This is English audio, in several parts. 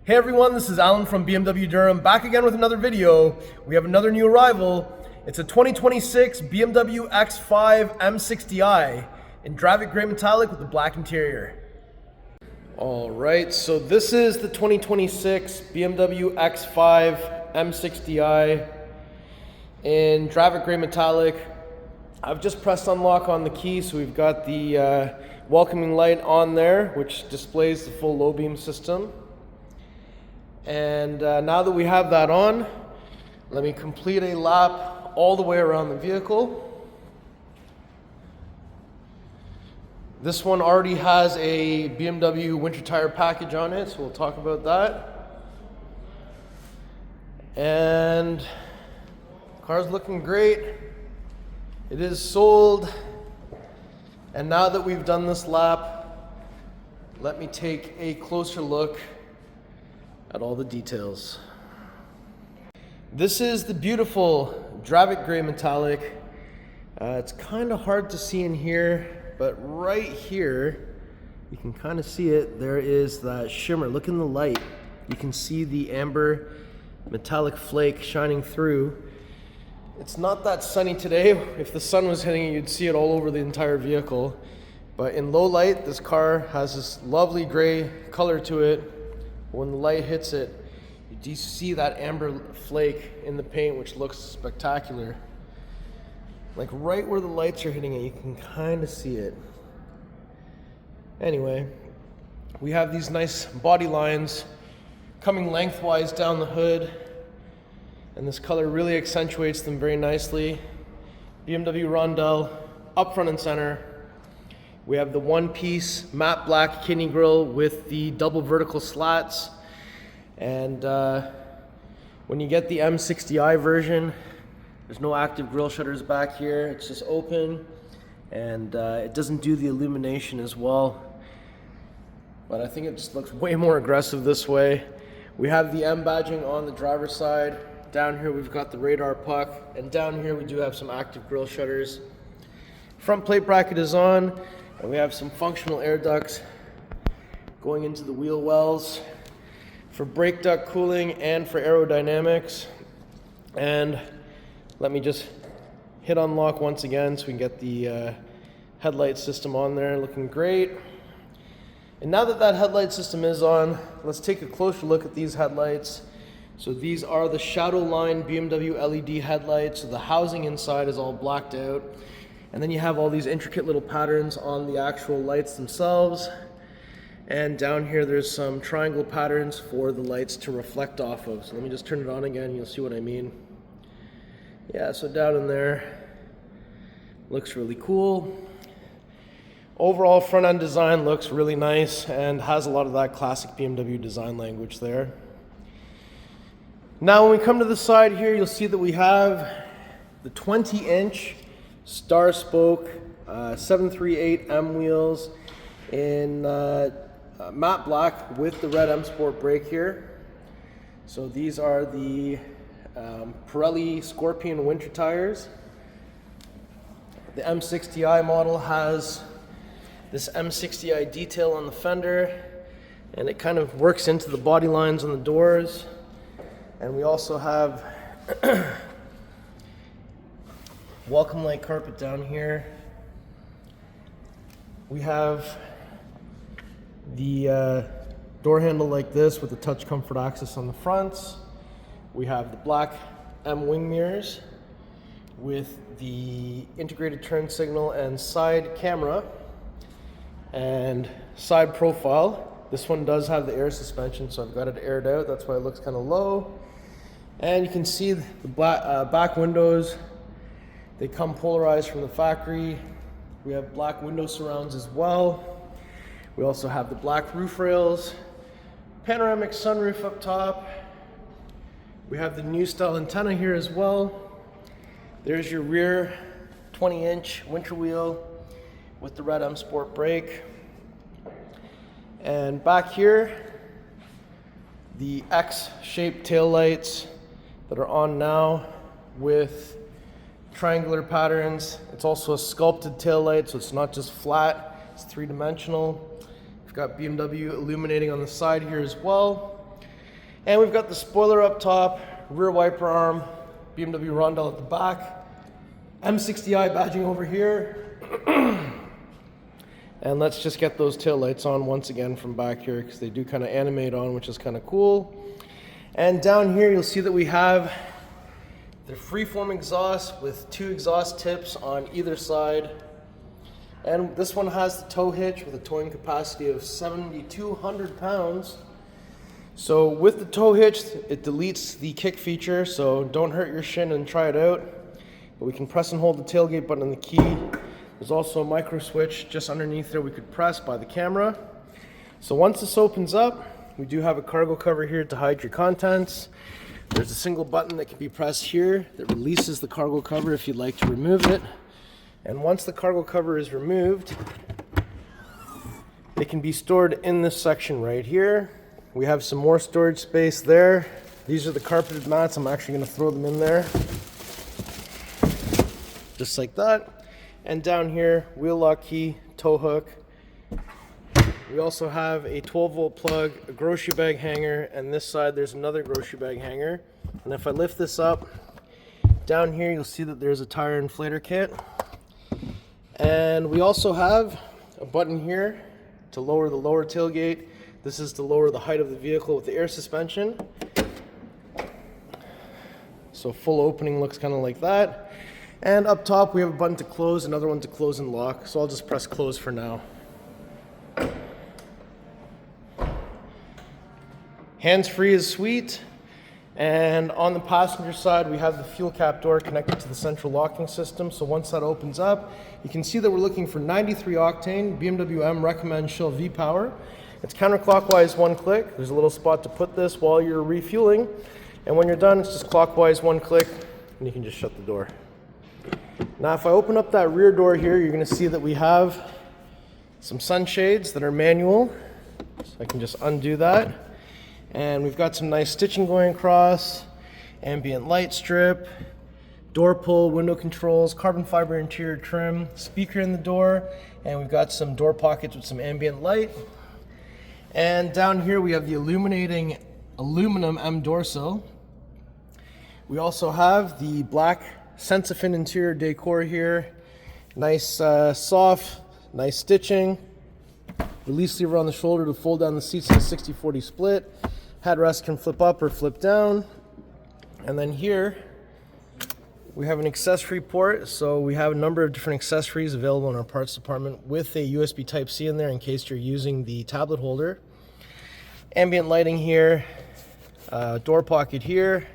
Hey everyone, this is Alan from BMW Durham, back again with another video. We have another new arrival. It's a 2026 BMW X5 M60i in Dravit Grey Metallic with the black interior. Alright, so this is the 2026 BMW X5 M60i in Dravit Grey Metallic. I've just pressed unlock on the key, so we've got the welcoming light on there, which displays the full low beam system. And now that we have that on, let me complete a lap all the way around the vehicle. This one already has a BMW winter tire package on it, so we'll talk about that. And the car's looking great. It is sold. And now that we've done this lap, let me take a closer look at all the details. This is the beautiful Dravit Grey Metallic. It's kind of hard to see in here, but right here, you can kind of see it. There is that shimmer. Look in the light. You can see the amber metallic flake shining through. It's not that sunny today. If the sun was hitting it, you'd see it all over the entire vehicle. But in low light, this car has this lovely gray color to it. When the light hits it, you do see that amber flake in the paint, which looks spectacular. Like right where the lights are hitting it, you can kind of see it. Anyway, we have these nice body lines coming lengthwise down the hood, and this color really accentuates them very nicely. BMW rondelle up front and center. We have the one-piece matte black kidney grille with the double vertical slats. And when you get the M60i version, there's no active grille shutters back here. It's just open, and it doesn't do the illumination as well. But I think it just looks way more aggressive this way. We have the M badging on the driver's side. Down here we've got the radar puck, and down here we do have some active grille shutters. Front plate bracket is on. And we have some functional air ducts going into the wheel wells for brake duct cooling and for aerodynamics. And let me just hit unlock once again so we can get the headlight system on there, looking great. And now that that headlight system is on, let's take a closer look at these headlights. So these are the shadow line BMW LED headlights. So the housing inside is all blacked out. And then you have all these intricate little patterns on the actual lights themselves. And down here there's some triangle patterns for the lights to reflect off of. So let me just turn it on again, you'll see what I mean. Yeah, so down in there, looks really cool. Overall front end design looks really nice and has a lot of that classic BMW design language there. Now when we come to the side here, you'll see that we have the 20-inch star spoke 738M wheels in matte black with the red M Sport brake here. So these are the Pirelli Scorpion winter tires. The M60i model has this M60i detail on the fender, and it kind of works into the body lines on the doors. And we also have welcome light carpet down here. We have the door handle like this with the touch comfort access on the fronts. We have the black M wing mirrors with the integrated turn signal and side camera and side profile. This one does have the air suspension, so I've got it aired out. That's why it looks kind of low. And you can see the back windows. They come polarized from the factory. We have black window surrounds as well. We also have the black roof rails, panoramic sunroof up top. We have the new style antenna here as well. There's your rear 20-inch winter wheel with the red M Sport brake. And back here, the X-shaped taillights that are on now with triangular patterns. It's also a sculpted taillight, so it's not just flat, it's three-dimensional. We've got BMW illuminating on the side here as well. And we've got the spoiler up top, rear wiper arm, BMW Rondell at the back, M60i badging over here. And let's just get those tail lights on once again from back here, because they do kind of animate on, which is kind of cool. And down here you'll see that we have the freeform exhaust with 2 exhaust tips on either side. And this one has the tow hitch with a towing capacity of 7,200 pounds. So with the tow hitch, it deletes the kick feature, so don't hurt your shin and try it out. But we can press and hold the tailgate button and the key. There's also a micro switch just underneath there we could press by the camera. So once this opens up, we do have a cargo cover here to hide your contents. There's a single button that can be pressed here that releases the cargo cover if you'd like to remove it. And once the cargo cover is removed, it can be stored in this section right here. We have some more storage space there. These are the carpeted mats. I'm actually going to throw them in there. Just like that. And down here, wheel lock key, tow hook. We also have a 12-volt plug, a grocery bag hanger, and this side there's another grocery bag hanger. And if I lift this up, down here you'll see that there's a tire inflator kit. And we also have a button here to lower the lower tailgate. This is to lower the height of the vehicle with the air suspension. So full opening looks kind of like that. And up top we have a button to close, another one to close and lock. So I'll just press close for now. Hands-free is sweet. And on the passenger side, we have the fuel cap door connected to the central locking system. So once that opens up, you can see that we're looking for 93 octane. BMW M recommends Shell V-Power. It's counterclockwise 1 click. There's a little spot to put this while you're refueling. And when you're done, it's just clockwise 1 click, and you can just shut the door. Now, if I open up that rear door here, you're going to see that we have some sunshades that are manual. So I can just undo that. And we've got some nice stitching going across, ambient light strip, door pull, window controls, carbon fiber interior trim, speaker in the door, and we've got some door pockets with some ambient light. And down here we have the illuminating aluminum M door sill. We also have the Black Sensafin Interior Decor here. Nice soft, nice stitching. Release lever on the shoulder to fold down the seats in a 60-40 split. Headrest can flip up or flip down. And then here we have an accessory port. So we have a number of different accessories available in our parts department with a USB Type-C in there in case you're using the tablet holder. Ambient lighting here, door pocket here,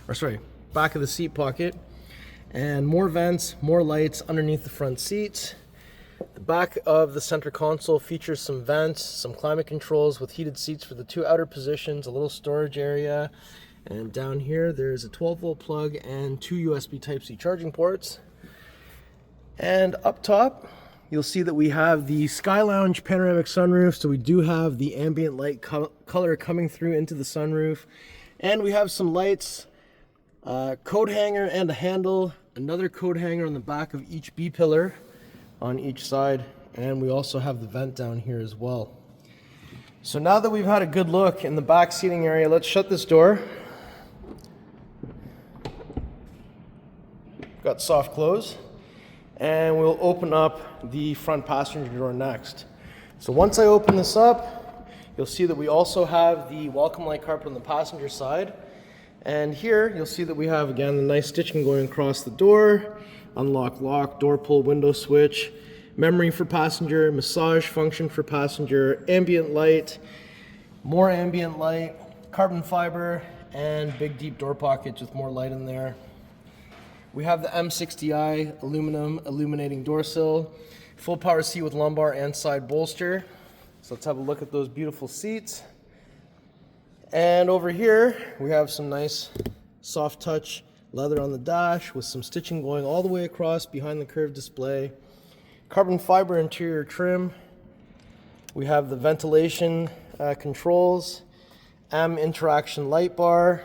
or sorry, back of the seat pocket. And more vents, more lights underneath the front seats. The back of the center console features some vents, some climate controls with heated seats for the 2 outer positions, a little storage area. And down here there's a 12-volt plug and 2 USB Type-C charging ports. And up top, you'll see that we have the Sky Lounge panoramic sunroof. So we do have the ambient light color coming through into the sunroof. And we have some lights, coat hanger and a handle, another coat hanger on the back of each B-pillar on each side, and we also have the vent down here as well. So now that we've had a good look in the back seating area, let's shut this door. Got soft close, and we'll open up the front passenger door next. So once I open this up, you'll see that we also have the welcome light carpet on the passenger side. And here you'll see that we have, again, the nice stitching going across the door, unlock, lock, door pull, window switch, memory for passenger, massage function for passenger, ambient light, more ambient light, carbon fiber, and big deep door pockets with more light in there. We have the M60i aluminum illuminating door sill, full power seat with lumbar and side bolster. So let's have a look at those beautiful seats. And over here, we have some nice soft touch leather on the dash with some stitching going all the way across behind the curved display. Carbon fiber interior trim. We have the ventilation controls, M interaction light bar,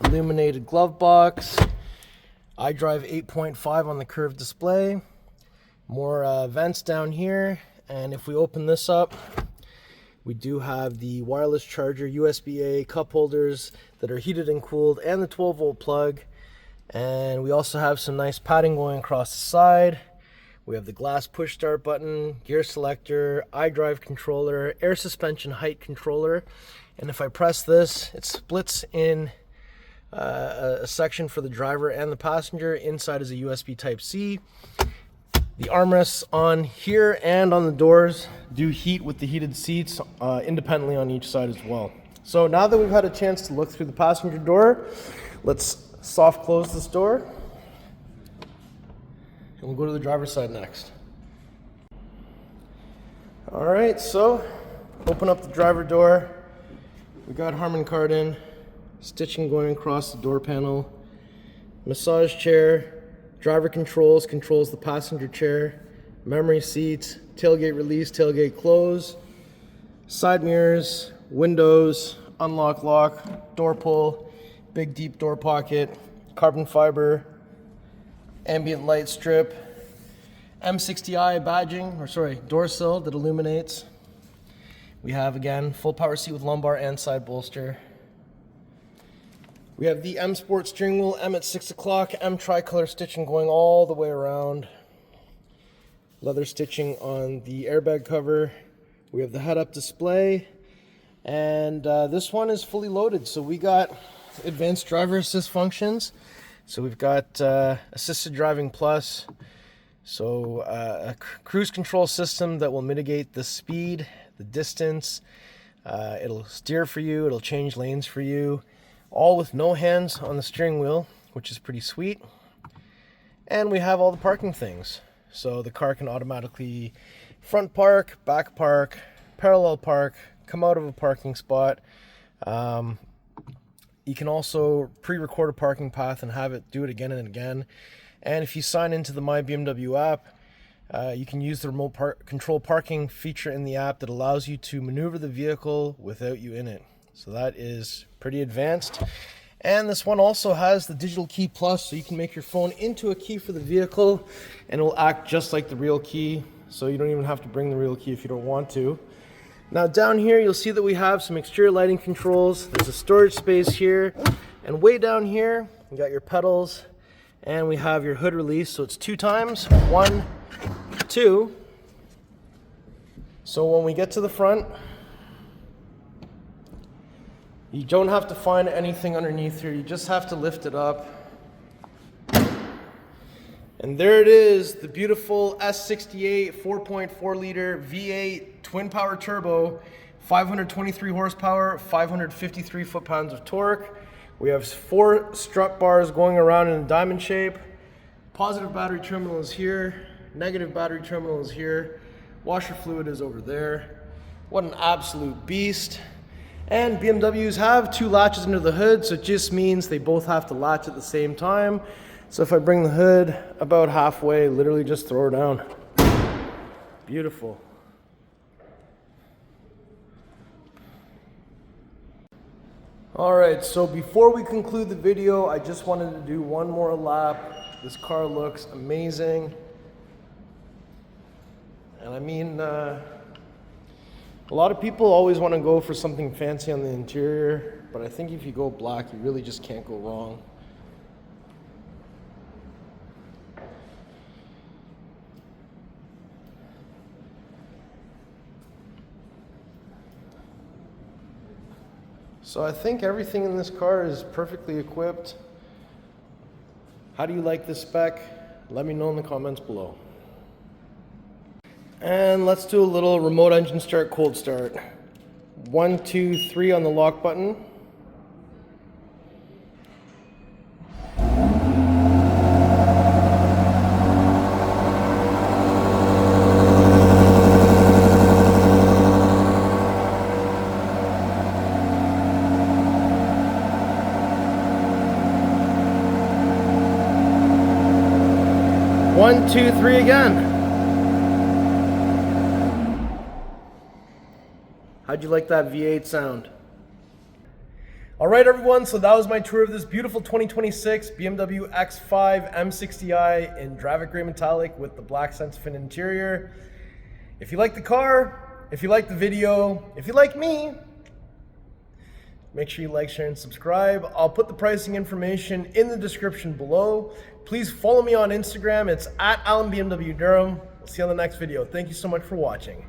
illuminated glove box, xDrive 8.5 on the curved display, more vents down here. And if we open this up, We do have the wireless charger, USB-A cup holders that are heated and cooled, and the 12-volt plug. And we also have some nice padding going across the side. We have the glass push start button, gear selector, xDrive controller, air suspension height controller. And if I press this, it splits in a section for the driver and the passenger. Inside is a USB Type-C. The armrests on here and on the doors do heat with the heated seats independently on each side as well. So now that we've had a chance to look through the passenger door, let's soft close this door. And we'll go to the driver's side next. All right, so open up the driver door. We got Harman Kardon, stitching going across the door panel, massage chair, driver controls the passenger chair, memory seats, tailgate release, tailgate close, side mirrors, windows, unlock lock, door pull, big deep door pocket, carbon fiber, ambient light strip, M60i badging, door sill that illuminates. We have, again, full power seat with lumbar and side bolster. We have the M Sport steering wheel, M at 6 o'clock, M tricolor stitching going all the way around. Leather stitching on the airbag cover. We have the head-up display. And this one is fully loaded. So we got advanced driver assist functions. So we've got assisted driving plus. So a cruise control system that will mitigate the speed, the distance. It'll steer for you, it'll change lanes for you, all with no hands on the steering wheel, which is pretty sweet. And we have all the parking things. So the car can automatically front park, back park, parallel park, come out of a parking spot. You can also pre-record a parking path and have it do it again and again. And if you sign into the My BMW app, you can use the remote control parking feature in the app that allows you to maneuver the vehicle without you in it. So that is pretty advanced. And this one also has the digital key plus, so you can make your phone into a key for the vehicle and it will act just like the real key. So you don't even have to bring the real key if you don't want to. Now down here, you'll see that we have some exterior lighting controls. There's a storage space here. And way down here, you got your pedals and we have your hood release. So it's 2 times, 1, 2. So when we get to the front, you don't have to find anything underneath here. You just have to lift it up. And there it is, the beautiful S68 4.4 liter V8 twin power turbo, 523 horsepower, 553 foot-pounds of torque. We have 4 strut bars going around in a diamond shape. Positive battery terminal is here. Negative battery terminal is here. Washer fluid is over there. What an absolute beast. And BMWs have 2 latches under the hood, so it just means they both have to latch at the same time. So if I bring the hood about halfway, literally just throw her down. Beautiful. All right, so before we conclude the video, I just wanted to do one more lap. This car looks amazing. And I mean, a lot of people always want to go for something fancy on the interior, but I think if you go black, you really just can't go wrong. So I think everything in this car is perfectly equipped. How do you like this spec? Let me know in the comments below. And let's do a little remote engine start, cold start. 1, 2, 3 on the lock button. One, two, three again. How'd you like that V8 sound? All right, everyone, so that was my tour of this beautiful 2026 BMW X5 M60i in Dravit Grey Metallic with the Black Sensafin interior. If you like the car, if you like the video, if you like me, make sure you like, share, and subscribe. I'll put the pricing information in the description below. Please follow me on Instagram. It's @AlanBMW Durham. We'll see you on the next video. Thank you so much for watching.